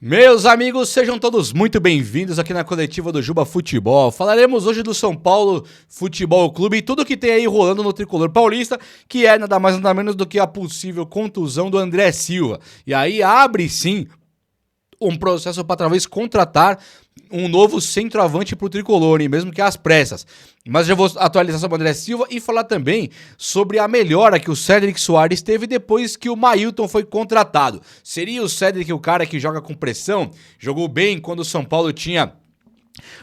Meus amigos, sejam todos muito bem-vindos aqui na coletiva do Juba Futebol. Falaremos hoje do São Paulo Futebol Clube e tudo que tem aí rolando no tricolor paulista, que é nada mais nada menos do que a possível contusão do André Silva. E aí abre sim um processo para talvez contratar um novo centroavante para o tricolor, mesmo que às pressas. Mas já vou atualizar sobre o André Silva e falar também sobre a melhora que o Cédric Soares teve depois que o Mailton foi contratado. Seria o Cédric o cara que joga com pressão? Jogou bem quando o São Paulo tinha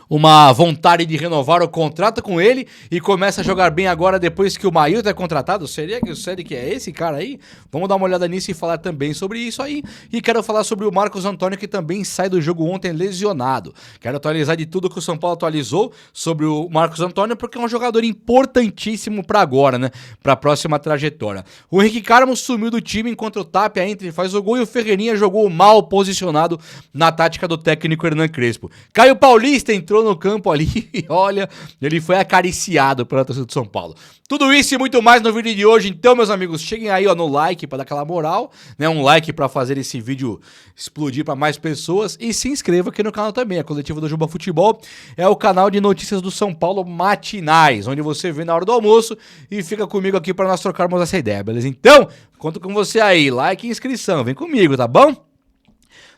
uma vontade de renovar o contrato com ele e começa a jogar bem agora depois que o Mailton é contratado? Seria que o Cédric é esse cara aí? Vamos dar uma olhada nisso e falar também sobre isso aí. E quero falar sobre o Marcos Antônio, que também sai do jogo ontem lesionado. Quero atualizar de tudo que o São Paulo atualizou sobre o Marcos Antônio, porque é um jogador importantíssimo para agora, né? Para a próxima trajetória. O Henrique Carmo sumiu do time enquanto o Tapia entra e faz o gol, e o Ferreirinha jogou mal posicionado na tática do técnico Hernan Crespo. Caio Paulista entrou no campo ali e olha, ele foi acariciado pela torcida do São Paulo. Tudo isso e muito mais no vídeo de hoje. Então, meus amigos, cheguem aí no like para dar aquela moral, né? Um like para fazer esse vídeo explodir para mais pessoas e se inscreva aqui no canal também. A coletiva do Juba Futebol é o canal de notícias do São Paulo matinais, onde você vê na hora do almoço e fica comigo aqui para nós trocarmos essa ideia, beleza? Então, conto com você aí, like e inscrição, vem comigo, tá bom?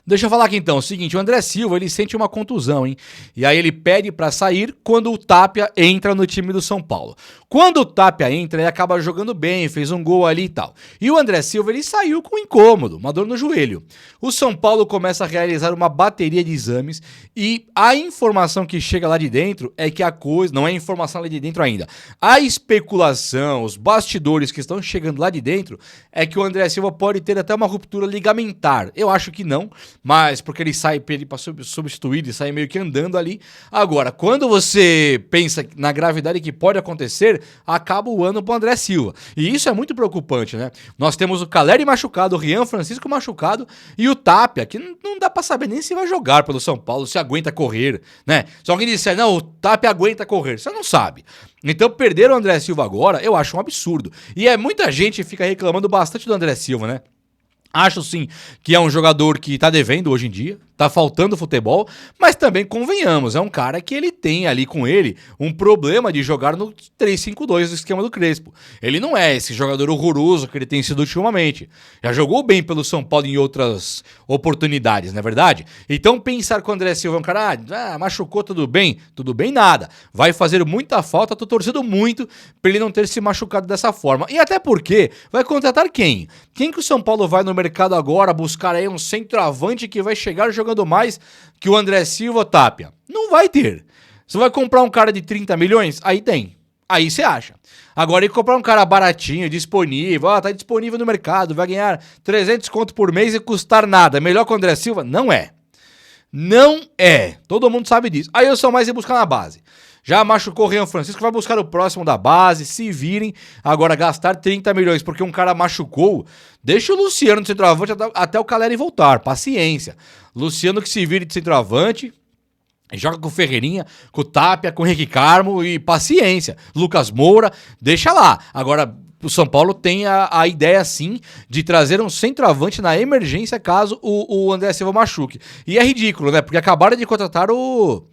Deixa eu falar aqui então, o seguinte, o André Silva, ele sente uma contusão, hein? E aí ele pede pra sair quando o Tapia entra no time do São Paulo. Quando o Tapia entra, ele acaba jogando bem, fez um gol ali e tal. E o André Silva, ele saiu com incômodo, uma dor no joelho. O São Paulo começa a realizar uma bateria de exames e a informação que chega lá de dentro é que a coisa, não é informação lá de dentro ainda, a especulação, os bastidores que estão chegando lá de dentro é que o André Silva pode ter até uma ruptura ligamentar. Eu acho que não, mas porque ele sai para substituir, ele sai meio que andando ali. Agora, quando você pensa na gravidade que pode acontecer, acaba o ano pro André Silva. E isso é muito preocupante, né? Nós temos o Caleri machucado, o Rian Francisco machucado e o Tapia, que não dá pra saber nem se vai jogar pelo São Paulo, se aguenta correr, né? Se alguém disser, não, o Tapia aguenta correr, você não sabe. Então perder o André Silva agora, eu acho um absurdo. E muita gente fica reclamando bastante do André Silva, né? Acho sim que é um jogador que tá devendo hoje em dia, tá faltando futebol, mas também convenhamos, é um cara que ele tem ali com ele um problema de jogar no 3-5-2 do esquema do Crespo. Ele não é esse jogador horroroso que ele tem sido ultimamente. Já jogou bem pelo São Paulo em outras oportunidades, não é verdade? Então pensar que o André Silva é um cara, machucou, tudo bem nada. Vai fazer muita falta, tô torcendo muito pra ele não ter se machucado dessa forma. E até porque vai contratar quem? Quem que o São Paulo vai no mercado agora buscar aí um centroavante que vai chegar jogando mais que o André Silva ou Tapia? Não vai ter. Você vai comprar um cara de 30 milhões? Aí tem. Aí você acha. Agora, e comprar um cara baratinho, disponível, tá disponível no mercado, vai ganhar 300 conto por mês e custar nada. Melhor que o André Silva? Não é. Não é. Todo mundo sabe disso. Aí eu sou mais ir buscar na base. Já machucou o Rian Francisco, vai buscar o próximo da base, se virem. Agora, gastar 30 milhões porque um cara machucou, deixa o Luciano de centroavante até o Caleri voltar, paciência. Luciano que se vire de centroavante, joga com o Ferreirinha, com o Tapia, com o Henrique Carmo e paciência. Lucas Moura, deixa lá. Agora, o São Paulo tem a ideia, sim, de trazer um centroavante na emergência caso o André Silva machuque. E é ridículo, né? Porque acabaram de contratar o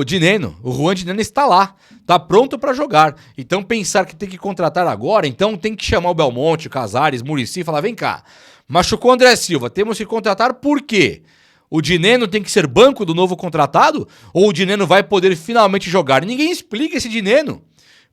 Dineno. O Juan Dineno está lá. Tá pronto para jogar. Então pensar que tem que contratar agora, então tem que chamar o Belmonte, o Casares, Muricy e falar, vem cá, machucou o André Silva, temos que contratar por quê? O Dineno tem que ser banco do novo contratado? Ou o Dineno vai poder finalmente jogar? Ninguém explica esse Dineno.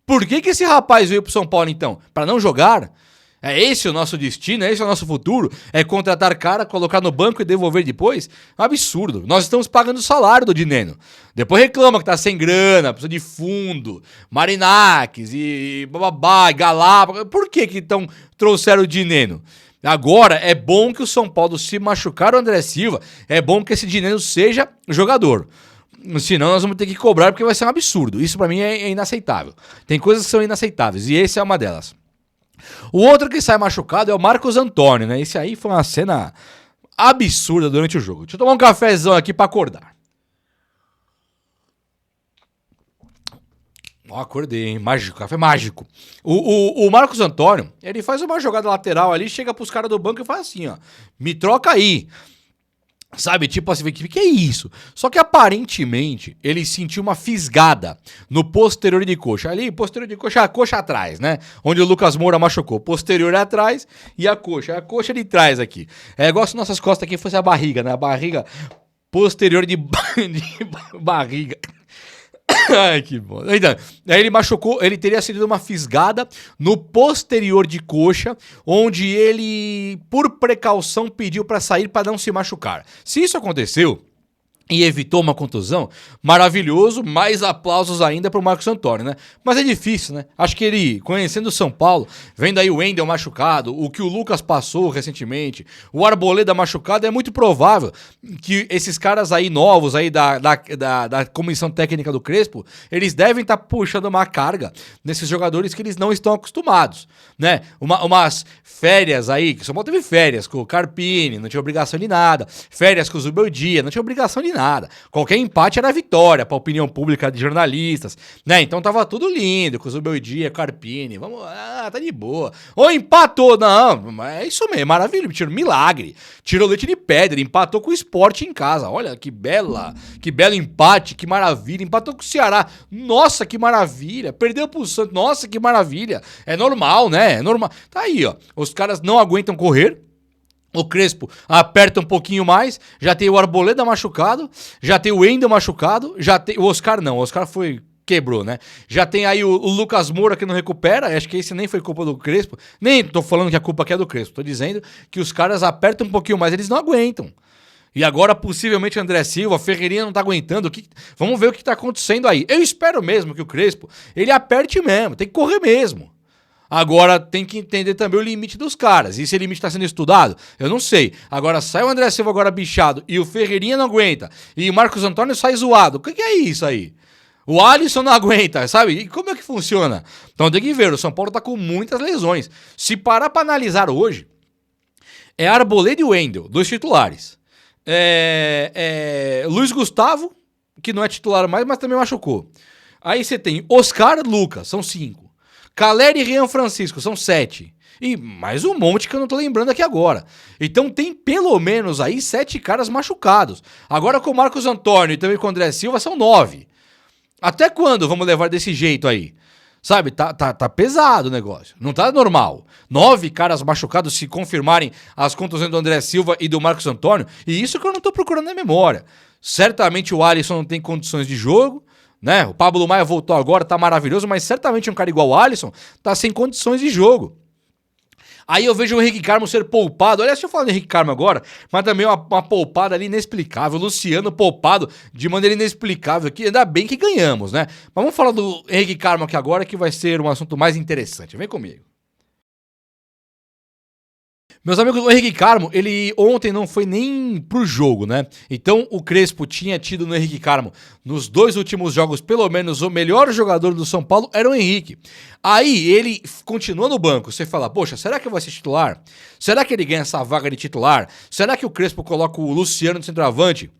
Por que esse rapaz veio pro São Paulo, então? Para não jogar? É esse o nosso destino? É esse o nosso futuro? É contratar cara, colocar no banco e devolver depois? É um absurdo. Nós estamos pagando o salário do Dineno. Depois reclama que tá sem grana, precisa de fundo, Marinakis e bababá, Galápagos. Por que então trouxeram o Dineno? Agora é bom que o São Paulo, se machucar o André Silva, é bom que esse Dineno seja jogador. Senão nós vamos ter que cobrar porque vai ser um absurdo. Isso pra mim é inaceitável. Tem coisas que são inaceitáveis e esse é uma delas. O outro que sai machucado é o Marcos Antônio, né? Esse aí foi uma cena absurda durante o jogo. Deixa eu tomar um cafezão aqui pra acordar. Ó, acordei, hein? Mágico, café mágico. O Marcos Antônio, ele faz uma jogada lateral ali, chega pros caras do banco e faz assim, ó. Me troca aí. Sabe, tipo assim, o que é isso? Só que aparentemente ele sentiu uma fisgada no posterior de coxa. Ali, posterior de coxa, a coxa atrás, né? Onde o Lucas Moura machucou. Posterior é atrás e a coxa de trás aqui. É igual se nossas costas aqui fosse a barriga, né? A barriga posterior de barriga. Ai, que bom. Então, aí ele machucou, ele teria sido uma fisgada no posterior de coxa, onde ele, por precaução, pediu para sair para não se machucar. Se isso aconteceu e evitou uma contusão, maravilhoso, mais aplausos ainda pro Marcos Antônio, né? Mas é difícil, né? Acho que ele, conhecendo o São Paulo, vendo aí o Wendel machucado, o que o Lucas passou recentemente, o Arboleda machucado, é muito provável que esses caras aí novos aí da comissão técnica do Crespo, eles devem estar puxando uma carga nesses jogadores que eles não estão acostumados, né? Umas férias aí, que o São Paulo teve férias com o Carpini, não tinha obrigação de nada, férias com o Zubeldia, não tinha obrigação de nada. Qualquer empate era vitória pra opinião pública de jornalistas, né? Então tava tudo lindo, com o Zubeldia, Carpini, vamos, tá de boa. Ou empatou, não, é isso mesmo, maravilha, tirou milagre, tirou leite de pedra, empatou com o Sport em casa, olha que belo empate, que maravilha, empatou com o Ceará, nossa, que maravilha, perdeu pro Santos, nossa, que maravilha, é normal, né? É normal. Tá aí, ó, os caras não aguentam correr. O Crespo aperta um pouquinho mais, já tem o Arboleda machucado, já tem o Wendel machucado, já tem o Oscar não, o Oscar quebrou, né? Já tem aí o Lucas Moura que não recupera, acho que esse nem foi culpa do Crespo, nem tô falando que a culpa aqui é do Crespo, tô dizendo que os caras apertam um pouquinho mais, eles não aguentam. E agora possivelmente André Silva, Ferreirinha não tá aguentando, vamos ver o que tá acontecendo aí. Eu espero mesmo que o Crespo, ele aperte mesmo, tem que correr mesmo. Agora tem que entender também o limite dos caras. E esse limite está sendo estudado? Eu não sei. Agora sai o André Silva agora bichado e o Ferreirinha não aguenta. E o Marcos Antônio sai zoado. O que é isso aí? O Alisson não aguenta, sabe? E como é que funciona? Então tem que ver. O São Paulo tá com muitas lesões. Se parar para analisar hoje, é Arboleda e Wendel, dois titulares. Luiz Gustavo, que não é titular mais, mas também machucou. Aí você tem Oscar, Lucas, são 5. Caleri e Rian Francisco, são 7. E mais um monte que eu não tô lembrando aqui agora. Então tem pelo menos aí 7 caras machucados. Agora com o Marcos Antônio e também com o André Silva são 9. Até quando vamos levar desse jeito aí? Sabe, tá pesado o negócio. Não tá normal. 9 caras machucados se confirmarem as contusões do André Silva e do Marcos Antônio. E isso que eu não tô procurando na memória. Certamente o Alisson não tem condições de jogo, né? O Pablo Maia voltou agora, tá maravilhoso, mas certamente um cara igual o Alisson tá sem condições de jogo. Aí eu vejo o Henrique Carmo ser poupado. Olha, deixa eu falar do Henrique Carmo agora, mas também uma poupada ali inexplicável. O Luciano poupado de maneira inexplicável, que ainda bem que ganhamos, né? Mas vamos falar do Henrique Carmo aqui agora, que vai ser um assunto mais interessante. Vem comigo. Meus amigos, o Henrique Carmo, ele ontem não foi nem pro jogo, né? Então o Crespo tinha tido no Henrique Carmo, nos 2 últimos jogos, pelo menos o melhor jogador do São Paulo era o Henrique. Aí ele continua no banco, você fala, poxa, será que vai ser titular? Será que ele ganha essa vaga de titular? Será que o Crespo coloca o Luciano de centroavante?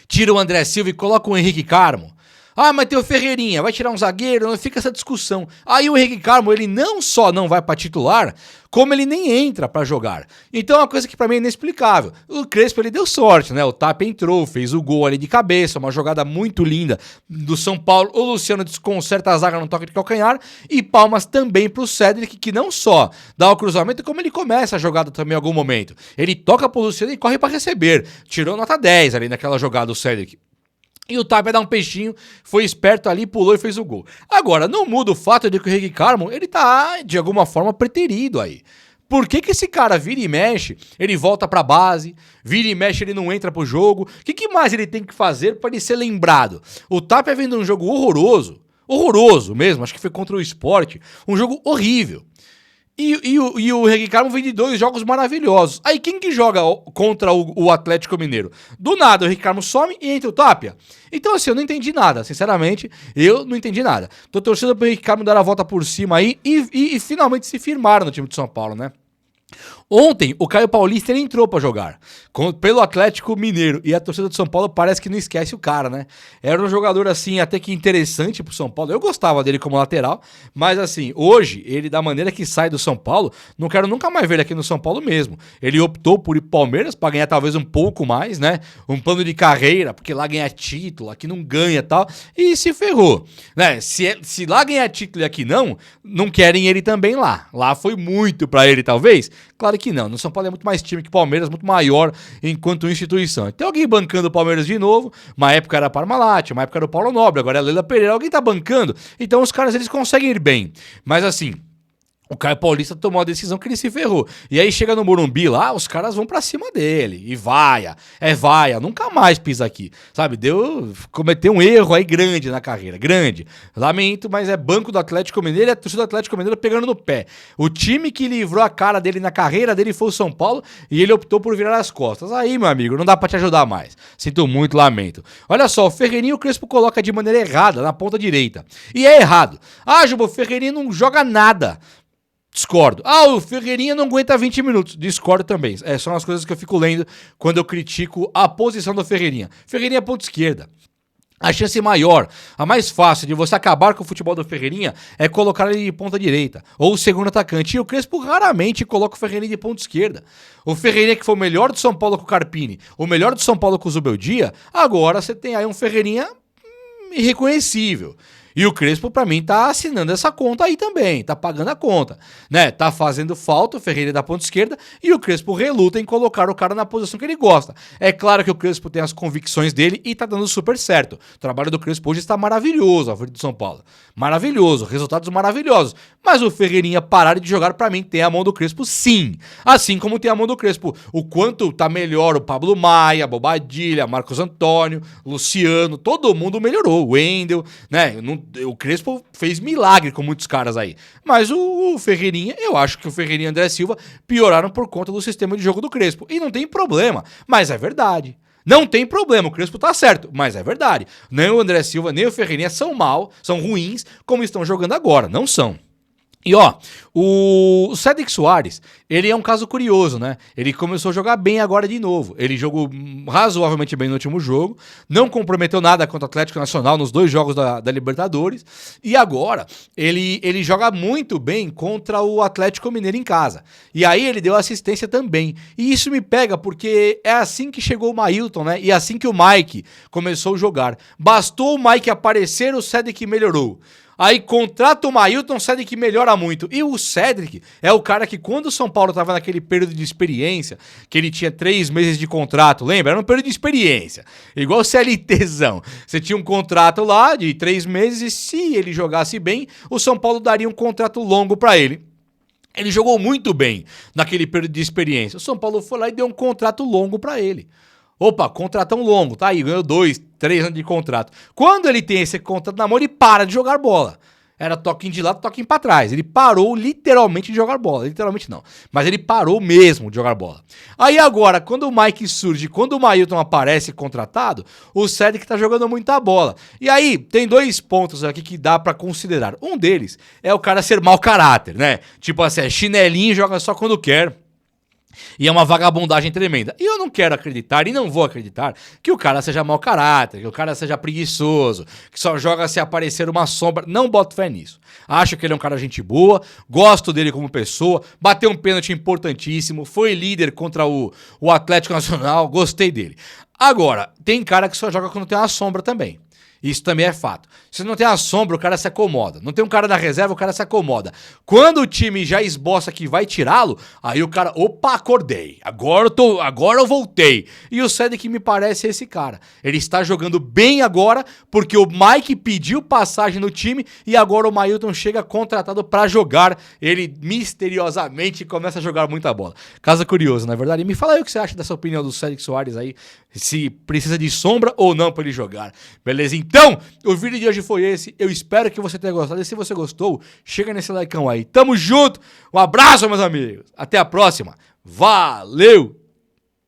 Tira o André Silva e coloca o Henrique Carmo? Ah, mas tem o Ferreirinha, vai tirar um zagueiro, não fica essa discussão. Aí o Henrique Carmo, ele não só não vai pra titular, como ele nem entra pra jogar. Então é uma coisa que pra mim é inexplicável. O Crespo, ele deu sorte, né? O Tapia entrou, fez o gol ali de cabeça, uma jogada muito linda do São Paulo. O Luciano desconcerta a zaga no toque de calcanhar. E palmas também pro Cédric, que não só dá o cruzamento, como ele começa a jogada também em algum momento. Ele toca pro Luciano e corre pra receber. Tirou nota 10 ali naquela jogada o Cédric. E o Tapia dá um peixinho, foi esperto ali, pulou e fez o gol. Agora, não muda o fato de que o Henrique Carmo, ele tá, de alguma forma, preterido aí. Por que esse cara vira e mexe, ele volta pra base, vira e mexe, ele não entra pro jogo? O que mais ele tem que fazer pra ele ser lembrado? O Tapia vem de um jogo horroroso mesmo, acho que foi contra o Sport, um jogo horrível. E o Henrique Carmo vem de 2 jogos maravilhosos. Aí quem que joga contra o Atlético Mineiro? Do nada o Henrique Carmo some e entra o Tapia. Então assim, eu não entendi nada, sinceramente, eu não entendi nada. Tô torcendo pro Henrique Carmo dar a volta por cima aí e finalmente se firmar no time de São Paulo, né? Ontem, o Caio Paulista ele entrou pra jogar pelo Atlético Mineiro e a torcida do São Paulo parece que não esquece o cara, né? Era um jogador, assim, até que interessante pro São Paulo. Eu gostava dele como lateral, mas, assim, hoje, ele, da maneira que sai do São Paulo, não quero nunca mais ver ele aqui no São Paulo mesmo. Ele optou por ir pro Palmeiras pra ganhar talvez um pouco mais, né? Um plano de carreira, porque lá ganha título, aqui não ganha e tal, e se ferrou, né? Se lá ganhar título e aqui não querem ele também lá. Lá foi muito pra ele, talvez. Claro que não. No São Paulo é muito mais time que o Palmeiras, muito maior enquanto instituição. Tem alguém bancando o Palmeiras de novo. Uma época era Parmalat, uma época era o Paulo Nobre, agora é a Leila Pereira. Alguém tá bancando. Então os caras eles conseguem ir bem. Mas assim, o Caio Paulista tomou a decisão que ele se ferrou. E aí chega no Morumbi lá, os caras vão pra cima dele. E vaia, nunca mais pisa aqui. Sabe, cometeu um erro aí grande na carreira, grande. Lamento, mas é banco do Atlético Mineiro e a torcida do Atlético Mineiro pegando no pé. O time que livrou a cara dele na carreira dele foi o São Paulo e ele optou por virar as costas. Aí, meu amigo, não dá pra te ajudar mais. Sinto muito, lamento. Olha só, o Ferreirinha o Crespo coloca de maneira errada, na ponta direita. E é errado. Ah, Juba, o Ferreirinha não joga nada. Discordo. Ah, o Ferreirinha não aguenta 20 minutos. Discordo também. São as coisas que eu fico lendo quando eu critico a posição do Ferreirinha. Ferreirinha é ponta esquerda. A chance maior, a mais fácil de você acabar com o futebol do Ferreirinha é colocar ele de ponta direita, ou segundo atacante. E o Crespo raramente coloca o Ferreirinha de ponta esquerda. O Ferreirinha que foi o melhor do São Paulo com o Carpini, o melhor do São Paulo com o Zubeldia, agora você tem aí um Ferreirinha irreconhecível. E o Crespo, pra mim, tá assinando essa conta aí também, tá pagando a conta, né? Tá fazendo falta o Ferreira da ponta esquerda e o Crespo reluta em colocar o cara na posição que ele gosta. É claro que o Crespo tem as convicções dele e tá dando super certo. O trabalho do Crespo hoje está maravilhoso à frente do São Paulo. Maravilhoso, resultados maravilhosos. Mas o Ferreirinha parar de jogar, pra mim, tem a mão do Crespo sim. Assim como tem a mão do Crespo. O quanto tá melhor o Pablo Maia, Bobadilha, Marcos Antônio, Luciano, todo mundo melhorou. O Wendel, né? O Crespo fez milagre com muitos caras aí. Mas o Ferreirinha, eu acho que o Ferreirinha e o André Silva pioraram por conta do sistema de jogo do Crespo. E não tem problema, mas é verdade. Não tem problema, o Crespo tá certo, mas é verdade. Nem o André Silva, nem o Ferreirinha são ruins, como estão jogando agora. Não são. E ó, o Cédric Soares, ele é um caso curioso, né? Ele começou a jogar bem agora de novo. Ele jogou razoavelmente bem no último jogo, não comprometeu nada contra o Atlético Nacional nos 2 jogos da Libertadores. E agora, ele joga muito bem contra o Atlético Mineiro em casa. E aí ele deu assistência também. E isso me pega porque é assim que chegou o Mailton, né? E assim que o Mike começou a jogar. Bastou o Mike aparecer, o Cédric melhorou. Aí contrata o Mailton, o Cédric melhora muito. E o Cédric é o cara que quando o São Paulo tava naquele período de experiência, que ele tinha 3 meses de contrato, lembra? Era um período de experiência. Igual o CLTzão. Você tinha um contrato lá de 3 meses e se ele jogasse bem, o São Paulo daria um contrato longo pra ele. Ele jogou muito bem naquele período de experiência. O São Paulo foi lá e deu um contrato longo pra ele. Opa, contratão longo, tá aí, ganhou 2, 3 anos de contrato. Quando ele tem esse contrato na mão, ele para de jogar bola. Era toquinho de lado, toquinho pra trás. Ele parou literalmente de jogar bola. Literalmente não. Mas ele parou mesmo de jogar bola. Aí agora, quando o Mike surge, quando o Mailton aparece contratado, o Cédric tá jogando muita bola. E aí, tem 2 pontos aqui que dá pra considerar. Um deles é o cara ser mau caráter, né? Tipo assim, é chinelinho e joga só quando quer. E é uma vagabundagem tremenda. E eu não quero acreditar, e não vou acreditar, que o cara seja mau caráter, que o cara seja preguiçoso, que só joga se aparecer uma sombra. Não boto fé nisso. Acho que ele é um cara gente boa, gosto dele como pessoa, bateu um pênalti importantíssimo, foi líder contra o Atlético Nacional, gostei dele. Agora, tem cara que só joga quando tem uma sombra também. Isso também é fato. Se não tem a sombra, o cara se acomoda. Não tem um cara da reserva, o cara se acomoda. Quando o time já esboça que vai tirá-lo, aí o cara, opa, acordei. Agora eu voltei. E o Cédric me parece esse cara. Ele está jogando bem agora, porque o Mike pediu passagem no time e agora o Mailton chega contratado para jogar. Ele misteriosamente começa a jogar muita bola. Caso curioso, na é verdade. E me fala aí o que você acha dessa opinião do Cédric Soares aí. Se precisa de sombra ou não para ele jogar. Beleza? Então, o vídeo de hoje foi esse. Eu espero que você tenha gostado. E se você gostou, chega nesse likeão aí. Tamo junto. Um abraço, meus amigos. Até a próxima. Valeu!